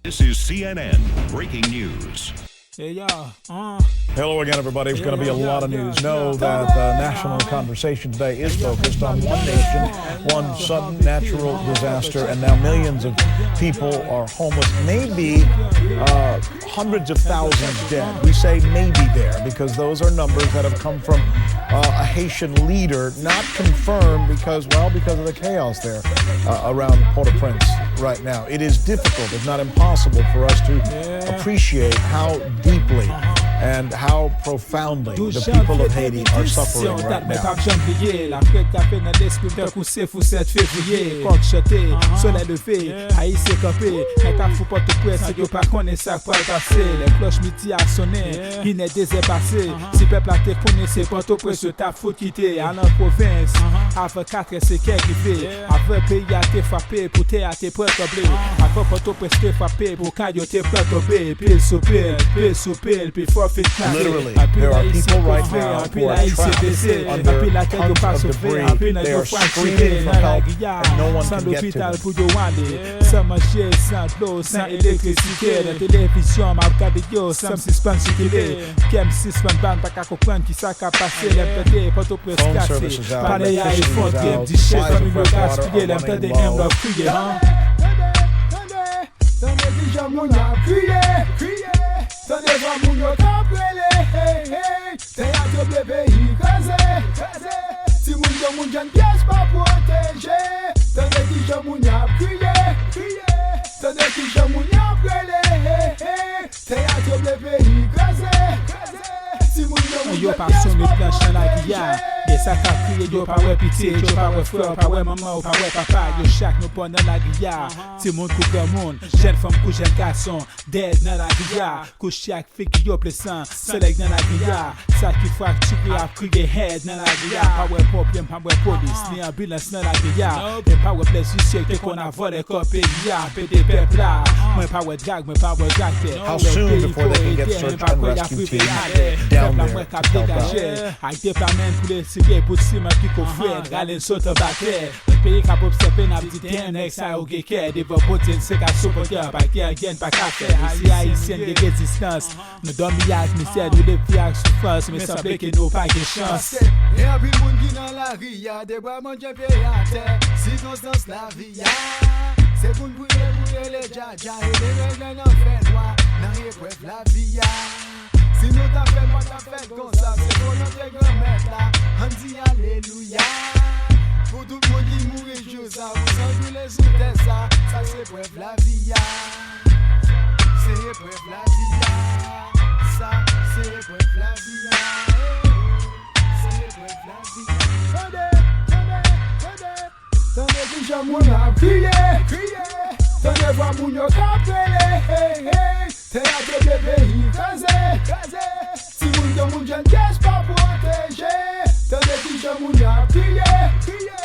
This is CNN Breaking News. Hello again, everybody. It's going to be a lot of news. Know that the national conversation today is focused on one nation, one sudden natural disaster, and now millions of people are homeless. Maybe hundreds of thousands dead. We say maybe there because those are numbers that have come from a Haitian leader, not confirmed because of the chaos there around Port-au-Prince right now. It is difficult, if not impossible, for us to appreciate how deeply and how profoundly the people of Haiti are suffering right now. Literally, there are people right now who are trapped under tons of debris. They are screaming for help and no one can get to them. Phone services out, electricity is out, supplies of fresh water are running low. Tande vwa moun yo kaprele, hey, hey. Te a doble peyi kaze, kaze. Si moun yo moun jan pièce pa protéger. Tande ki jan moun yap kriye, kriye. Tande ki jan moun yap prele, hey, hey. Te a doble peyi kaze, kaze. Si moun yo moun jan pièce pa protéger. Ça qu'a crié, yo pas ouais pitié, yo pas ouais frère, pas ouais maman, pas ouais papa, yo chaque nous prend dans la guilla. Si moun kou grand monde, jeune femme kou jeune garçon, dead dans la guilla. Kou chaque fille qui yo plessant, soleil dans la guilla. Ça qui fracture a crié head dans la guilla. Pas ouais problème, pas ouais police, ni ambulance dans la guilla. Et pas ouais plaisir que qu'on a volé copé ya, pédé peuple là. Moi pas ouais drag, moi pas ouais drag. How soon before they can get search and rescue teams down there to help out? Avec déploiement pour les pour si ma qui confrère galen saute backer le pays cap observer n'a dit un ex à au guéquer des bobotin c'est qu'à supporter pas qui gagne pas qu'à faire ici haïtien de résistance nous domiage mystère nous les fiacs souffrance mais semble que nous pas de chance et un pile monde qui dans la ria des bras manger pays à terre circonstance la vie c'est pour brûler les jaja et les règles n'en fait loi dans épreuve la vie si nous t'a fait moi t'a fait comme ça c'est pour notre grand-mère là on dit alléluia. Pour tout le monde qui mourit juste ça, vous sentez les soutes ça, ça c'est bref la vie. C'est bref la vie. Ça c'est bref la vie. C'est bref la vie. Tendez que j'en moun a crié, crié. Tendez voir moun yo kapele, hey, hey. T'es à te pays kaze, kaze. Si moun yo moun jen pièce pas protéger. Tande ki jan moun yap kriye, kriye.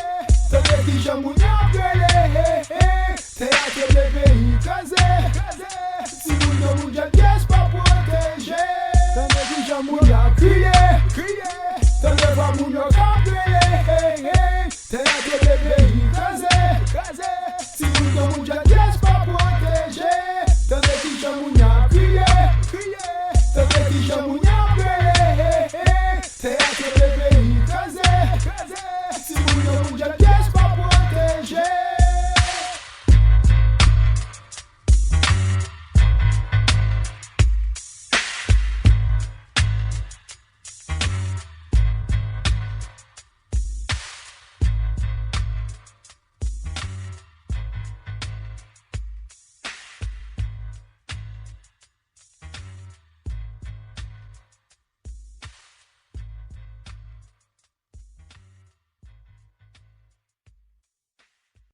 Tande ki jan moun yap krele, hey, hey. Te a te bebe